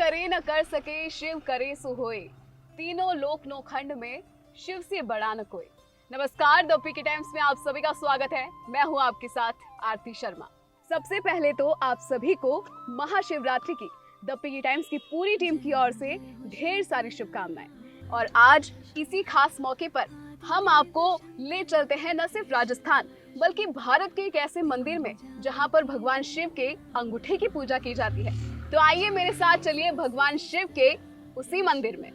करे न कर सके शिव करे सो होए, तीनों लोक नौखंड में शिव से बड़ा न कोई। नमस्कार, द पीके टाइम्स में आप सभी का स्वागत है। मैं हूं आपके साथ आरती शर्मा। सबसे पहले तो आप सभी को महाशिवरात्रि की द पीके टाइम्स की पूरी टीम की ओर से ढेर सारी शुभकामनाएं। और आज इसी खास मौके पर हम आपको ले चलते हैं न सिर्फ राजस्थान बल्कि भारत के एक ऐसे मंदिर में जहां पर भगवान शिव के अंगूठे की पूजा की जाती है। तो आइए मेरे साथ चलिए भगवान शिव के उसी मंदिर में।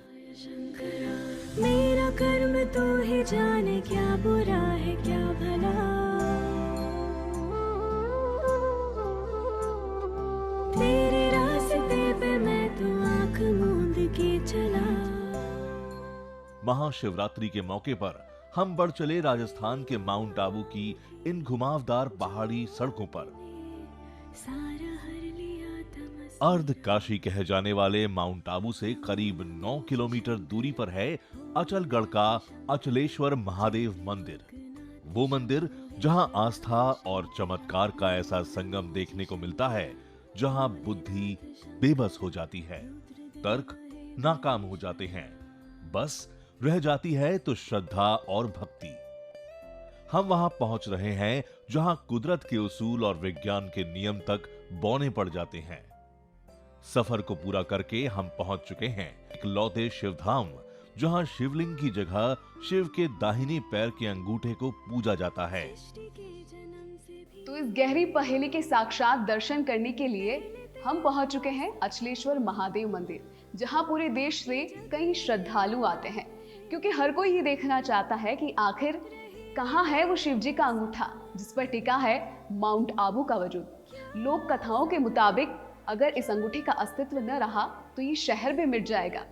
मेरा कर्म तो ही जाने, क्या बुरा है क्या भला, तेरे रास्ते पे मैं तो आंख मूंद के चला। महाशिवरात्रि के मौके पर हम बढ़ चले राजस्थान के माउंट आबू की इन घुमावदार पहाड़ी सड़कों पर। अर्ध काशी कहे जाने वाले माउंट आबू से करीब 9 किलोमीटर दूरी पर है अचलगढ़ का अचलेश्वर महादेव मंदिर। वो मंदिर जहां आस्था और चमत्कार का ऐसा संगम देखने को मिलता है, जहां बुद्धि बेबस हो जाती है, तर्क नाकाम हो जाते हैं, बस रह जाती है तो श्रद्धा और भक्ति। हम वहां पहुंच रहे हैं जहां कुदरत के उसूल और विज्ञान के नियम तक बौने पड़ जाते हैं। सफर को पूरा करके हम पहुंच चुके हैं इकलौते शिवधाम, जहां शिवलिंग की जगह शिव के दाहिने पैर के अंगूठे को पूजा जाता है। तो इस गहरी पहेली के साक्षात दर्शन करने के लिए हम पहुंच चुके हैं अचलेश्वर महादेव मंदिर, जहां पूरे देश से कई श्रद्धालु आते हैं, क्योंकि हर कोई ये देखना चाहता है कि आखिर कहाँ है वो शिव जी का अंगूठा जिस पर टिका है माउंट आबू का वजूद। लोक कथाओं के मुताबिक अगर इस अंगूठे का अस्तित्व न रहा तो ये शहर भी मिट जाएगा।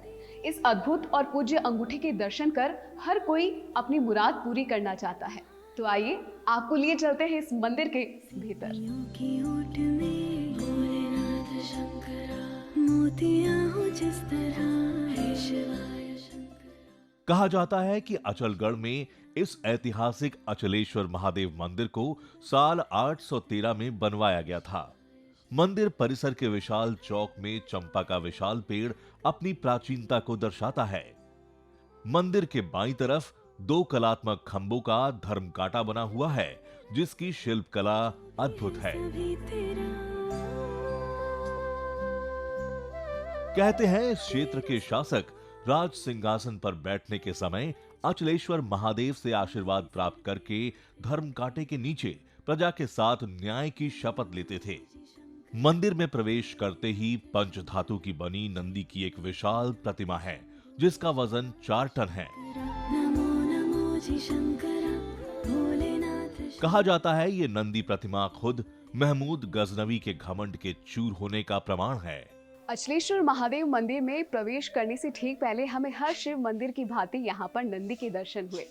इस अद्भुत और पूज्य अंगूठे के दर्शन कर हर कोई अपनी मुराद पूरी करना चाहता है। तो आइए आपको लिए चलते हैं इस मंदिर के भीतर। की ओट में भोलेनाथ शंकरा, मोतियां हो जिस तरह, हे शिवाय शंकरा। कहा जाता है कि अचलगढ़ में इस ऐतिहासिक अचलेश्वर महादेव मंदिर को साल 813 में बनवाया गया था। मंदिर परिसर के विशाल चौक में चंपा का विशाल पेड़ अपनी प्राचीनता को दर्शाता है। मंदिर के बाईं तरफ 2 कलात्मक खंभों का धर्म कांटा बना हुआ है, जिसकी शिल्पकला अद्भुत है। कहते हैं इस क्षेत्र के शासक राज सिंहासन पर बैठने के समय अचलेश्वर महादेव से आशीर्वाद प्राप्त करके धर्म कांटे के नीचे प्रजा के साथ न्याय की शपथ लेते थे। मंदिर में प्रवेश करते ही पंचधातु की बनी नंदी की एक विशाल प्रतिमा है, जिसका वजन 4 टन है। नमो नमो जी शंकरा, भोलेनाथ। कहा जाता है ये नंदी प्रतिमा खुद महमूद गजनवी के घमंड के चूर होने का प्रमाण है। अचलेश्वर महादेव मंदिर में प्रवेश करने से ठीक पहले हमें हर शिव मंदिर की भांति यहाँ पर नंदी के दर्शन हुए।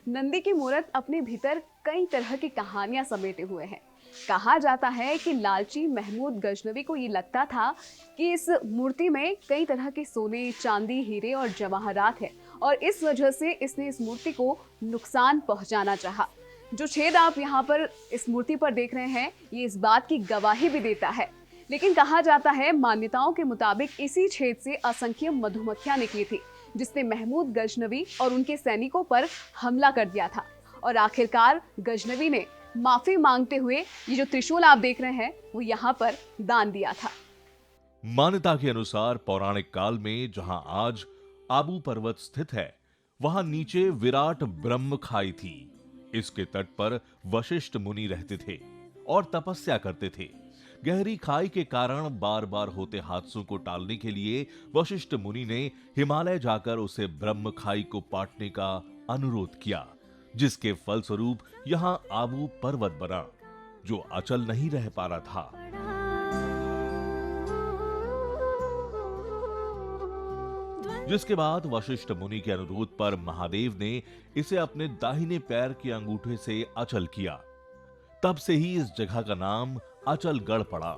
नंदी की मूर्त अपने भीतर कई तरह की कहानियां समेटे हुए हैं। कहा जाता है कि लालची महमूद गजनवी को ये लगता था कि इस मूर्ति में कई तरह के सोने, चांदी, हीरे और जवाहरात है, और इस वजह से इसने इस मूर्ति को नुकसान पहुंचाना चाहा। जो छेद आप यहाँ पर इस मूर्ति पर देख रहे हैं, ये इस बात की गवाही भी देता है। लेकिन कहा जाता है मान्यताओं के मुताबिक इसी छेद से असंख्य मधुमक्खियां निकली थी, जिसने महमूद गजनवी और उनके सैनिकों पर हमला कर दिया था। और आखिरकार गजनवी ने माफी मांगते हुए ये जो त्रिशूल आप देख रहे हैं वो यहाँ पर दान दिया था। मान्यता के अनुसार पौराणिक काल में जहां आज आबू पर्वत स्थित है, वहां नीचे विराट ब्रह्म खाई थी। इसके तट पर वशिष्ठ मुनि रहते थे और तपस्या करते थे। गहरी खाई के कारण बार बार होते हादसों को टालने के लिए वशिष्ठ मुनि ने हिमालय जाकर उसे ब्रह्म खाई को पाटने का अनुरोध किया, जिसके फलस्वरूप यहां आबू पर्वत बना, जो अचल नहीं रह पा रहा था। जिसके बाद वशिष्ठ मुनि के अनुरोध पर महादेव ने इसे अपने दाहिने पैर के अंगूठे से अचल किया। तब से ही इस जगह का नाम अचलगढ़ पड़ा,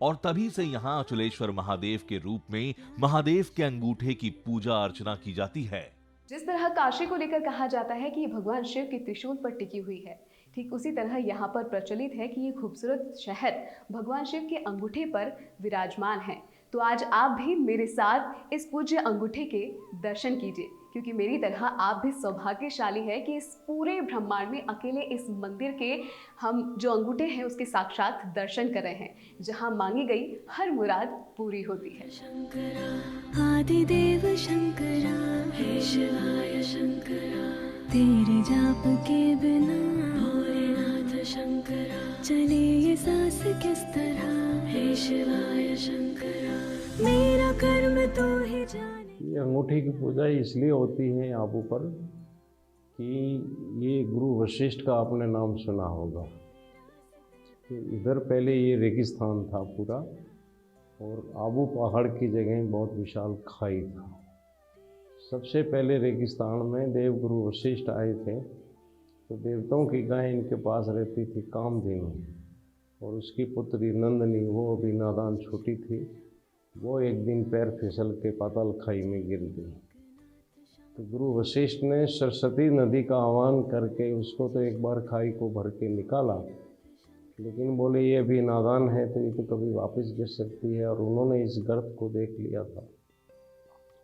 और तभी से यहां अचलेश्वर महादेव के रूप में महादेव के अंगूठे की पूजा अर्चना की जाती है। जिस तरह काशी को लेकर कहा जाता है कि ये भगवान शिव के त्रिशूल पर टिकी हुई है, ठीक उसी तरह यहाँ पर प्रचलित है कि ये खूबसूरत शहर भगवान शिव के अंगूठे पर विराजमान है। तो आज आप भी मेरे साथ इस पूज्य अंगूठे के दर्शन कीजिए, क्योंकि मेरी तरह आप भी सौभाग्यशाली है कि इस पूरे ब्रह्मांड में अकेले इस मंदिर के हम जो अंगूठे हैं उसके साक्षात दर्शन कर रहे हैं, जहां मांगी गई हर मुराद पूरी होती है। शंकरा आदिदेव शंकरा हे शिवाय शंकरा तेरे जाप के बिना भोलेनाथ शंकरा चले ये सांस किस तरह हे शिवाय शंकरा मेरा कर्म तो ही जाने। ये अंगूठे की पूजा इसलिए होती है यहाँ पर कि ये गुरु वशिष्ठ का आपने नाम सुना होगा। तो इधर पहले ये रेगिस्तान था पूरा, और आबू पहाड़ की जगह बहुत विशाल खाई था। सबसे पहले रेगिस्तान में देव गुरु वशिष्ठ आए थे, तो देवताओं की गाय इनके पास रहती थी कामधेनु, और उसकी पुत्री नंदनी, वो अभी नादान छोटी थी, वो एक दिन पैर फिसल के पाताल खाई में गिर गई। तो गुरु वशिष्ठ ने सरस्वती नदी का आह्वान करके उसको तो एक बार खाई को भर के निकाला, लेकिन बोले ये अभी नादान है तो ये तो कभी वापस गिर सकती है, और उन्होंने इस गर्त को देख लिया था,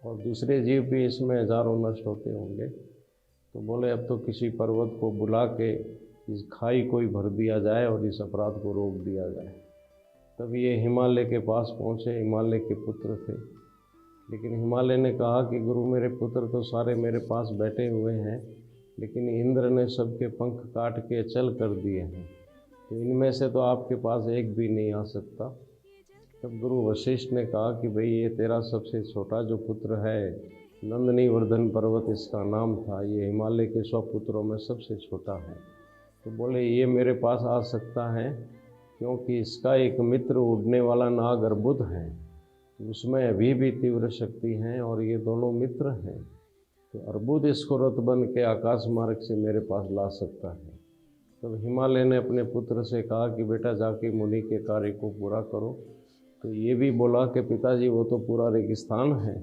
और दूसरे जीव भी इसमें हजारों नष्ट होते होंगे। तो बोले अब तो किसी पर्वत को बुला के इस खाई को ही भर दिया जाए और इस अपराध को रोक दिया जाए। तब ये हिमालय के पास पहुँचे। हिमालय के पुत्र थे, लेकिन हिमालय ने कहा कि गुरु मेरे पुत्र तो सारे मेरे पास बैठे हुए हैं, लेकिन इंद्र ने सबके पंख काट के अचल कर दिए हैं, तो इनमें से तो आपके पास एक भी नहीं आ सकता। तब गुरु वशिष्ठ ने कहा कि भाई ये तेरा सबसे छोटा जो पुत्र है, नंदनी वर्धन पर्वत इसका नाम था, ये हिमालय के 100 पुत्रों में सबसे छोटा है। तो बोले ये मेरे पास आ सकता है क्योंकि इसका एक मित्र उड़ने वाला नाग अर्बुद है, तो उसमें अभी भी तीव्र शक्ति है, और ये दोनों मित्र हैं, तो अर्बुद इसको रथ बन के आकाश मार्ग से मेरे पास ला सकता है। तब हिमालय ने अपने पुत्र से कहा कि बेटा जाके मुनि के कार्य को पूरा करो। तो ये भी बोला कि पिताजी वो तो पूरा रेगिस्तान है,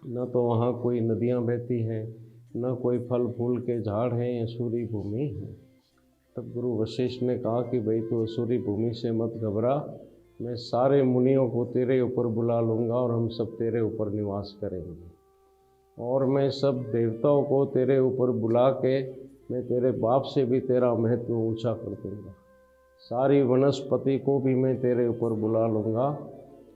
न तो वहाँ कोई नदियाँ बहती हैं, न कोई फल फूल के झाड़ हैं, या सूरी भूमि है। तब गुरु वशिष्ठ ने कहा कि भाई तू असुरी भूमि से मत घबरा, मैं सारे मुनियों को तेरे ऊपर बुला लूँगा और हम सब तेरे ऊपर निवास करेंगे, और मैं सब देवताओं को तेरे ऊपर बुला के मैं तेरे बाप से भी तेरा महत्व ऊंचा कर दूँगा। सारी वनस्पति को भी मैं तेरे ऊपर बुला लूँगा,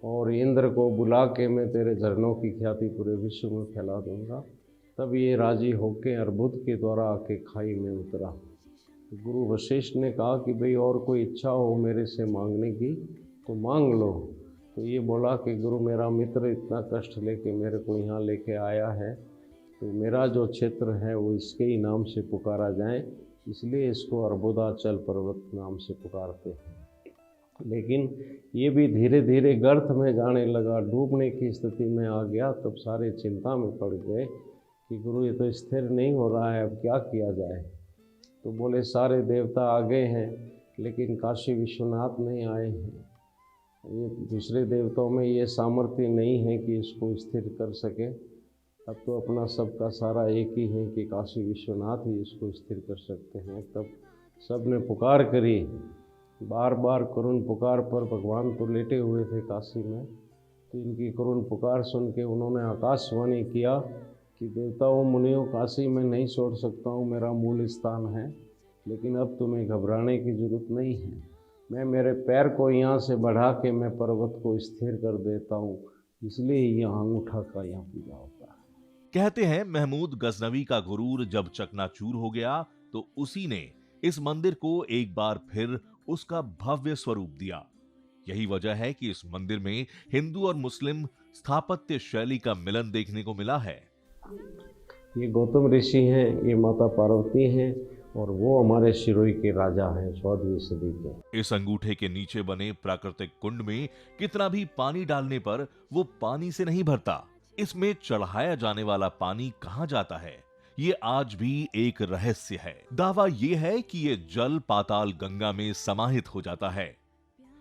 और इंद्र को बुला के मैं तेरे झरनों की ख्याति पूरे विश्व में फैला दूँगा। तब ये राजी होके अर्बुद के द्वारा आके खाई में उतरा। गुरु वशिष्ठ ने कहा कि भाई और कोई इच्छा हो मेरे से मांगने की तो मांग लो। तो ये बोला कि गुरु मेरा मित्र इतना कष्ट लेके मेरे को यहाँ लेके आया है, तो मेरा जो क्षेत्र है वो इसके ही नाम से पुकारा जाए, इसलिए इसको अर्बुदाचल पर्वत नाम से पुकारते हैं। लेकिन ये भी धीरे धीरे गर्त में जाने लगा, डूबने की स्थिति में आ गया। तब सारे चिंता में पड़ गए कि गुरु ये तो स्थिर नहीं हो रहा है, अब क्या किया जाए। तो बोले सारे देवता आ गए हैं, लेकिन काशी विश्वनाथ नहीं आए हैं। ये दूसरे देवताओं में ये सामर्थ्य नहीं है कि इसको स्थिर कर सके। अब तो अपना सबका सारा एक ही है कि काशी विश्वनाथ ही इसको स्थिर कर सकते हैं। तब सब ने पुकार करी, बार बार करुण पुकार पर भगवान तो लेटे हुए थे काशी में। तो इनकी करुण पुकार सुन के उन्होंने आकाशवाणी किया कि देवताओं मुनियों काशी में नहीं छोड़ सकता हूँ, मेरा मूल स्थान है, लेकिन अब तुम्हें घबराने की जरूरत नहीं है। मैं मेरे पैर को यहाँ से बढ़ा के मैं पर्वत को स्थिर कर देता हूँ, इसलिए यहाँ अंगूठा का यहाँ पूजा होता है। कहते हैं महमूद गजनवी का गुरूर जब चकनाचूर हो गया तो उसी ने इस मंदिर को एक बार फिर उसका भव्य स्वरूप दिया। यही वजह है कि इस मंदिर में हिंदू और मुस्लिम स्थापत्य शैली का मिलन देखने को मिला है। ये गौतम ऋषि हैं, ये माता पार्वती हैं, और वो हमारे शिरोई के राजा हैं 14वीं सदी के। इस अंगूठे के नीचे बने प्राकृतिक कुंड में कितना भी पानी डालने पर वो पानी से नहीं भरता। इसमें चढ़ाया जाने वाला पानी कहां जाता है, ये आज भी एक रहस्य है। दावा ये है कि ये जल पाताल गंगा में समाहित हो जाता है।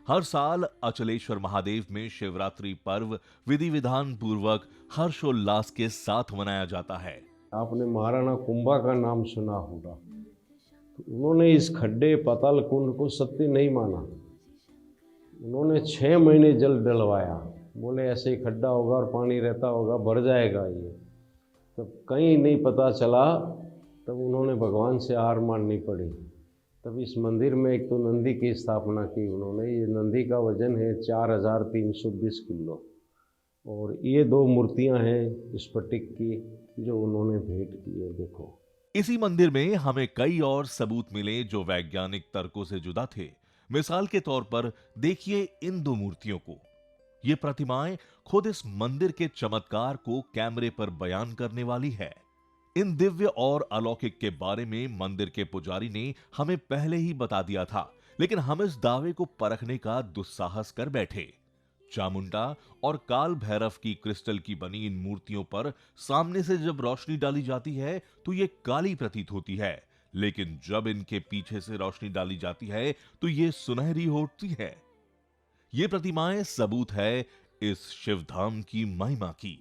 हर साल अचलेश्वर महादेव में शिवरात्रि पर्व विधि विधान पूर्वक हर्षोल्लास के साथ मनाया जाता है। आपने महाराणा कुंभा का नाम सुना होगा, तो उन्होंने इस खड्डे पाताल कुंड को सत्य नहीं माना। उन्होंने 6 महीने जल डलवाया, बोले ऐसे ही खड्डा होगा और पानी रहता होगा, भर जाएगा ये। तब कहीं नहीं पता चला, तब उन्होंने भगवान से हार माननी पड़ी। तब इस मंदिर में एक तो नंदी की स्थापना की उन्होंने। ये नंदी का वजन है 4320 किलो, और ये 2 मूर्तियां हैं स्फटिक की जो उन्होंने भेंट की है। देखो, इसी मंदिर में हमें कई और सबूत मिले जो वैज्ञानिक तर्कों से जुदा थे। मिसाल के तौर पर देखिए इन 2 मूर्तियों को। ये प्रतिमाएं खुद इस मंदिर के चमत्कार को कैमरे पर बयान करने वाली है। इन दिव्य और अलौकिक के बारे में मंदिर के पुजारी ने हमें पहले ही बता दिया था, लेकिन हम इस दावे को परखने का दुस्साहस कर बैठे। चामुंडा और काल भैरव की क्रिस्टल की बनी इन मूर्तियों पर सामने से जब रोशनी डाली जाती है तो ये काली प्रतीत होती है, लेकिन जब इनके पीछे से रोशनी डाली जाती है तो ये सुनहरी होती है। ये प्रतिमाएं सबूत है इस शिवधाम की महिमा की।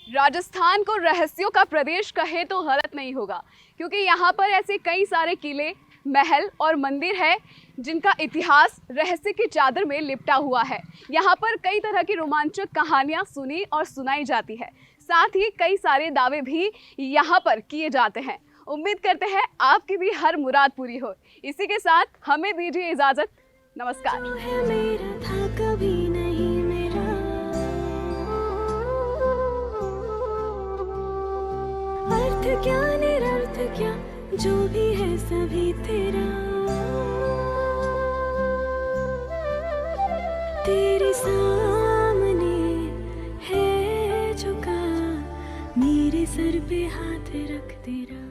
राजस्थान को रहस्यों का प्रदेश कहे तो गलत नहीं होगा, क्योंकि यहाँ पर ऐसे कई सारे किले, महल और मंदिर है जिनका इतिहास रहस्य की चादर में लिपटा हुआ है। यहाँ पर कई तरह की रोमांचक कहानियाँ सुनी और सुनाई जाती है। साथ ही कई सारे दावे भी यहाँ पर किए जाते हैं। उम्मीद करते हैं आपकी भी हर मुराद पूरी हो। इसी के साथ हमें दीजिए इजाजत। नमस्कार। जो है मेरा था कभी नहीं मेरा, अर्थ क्या निरर्थ क्या जो भी है सभी तेरा। तेरे सामने है झुका, मेरे सर पे हाथ रख तेरा।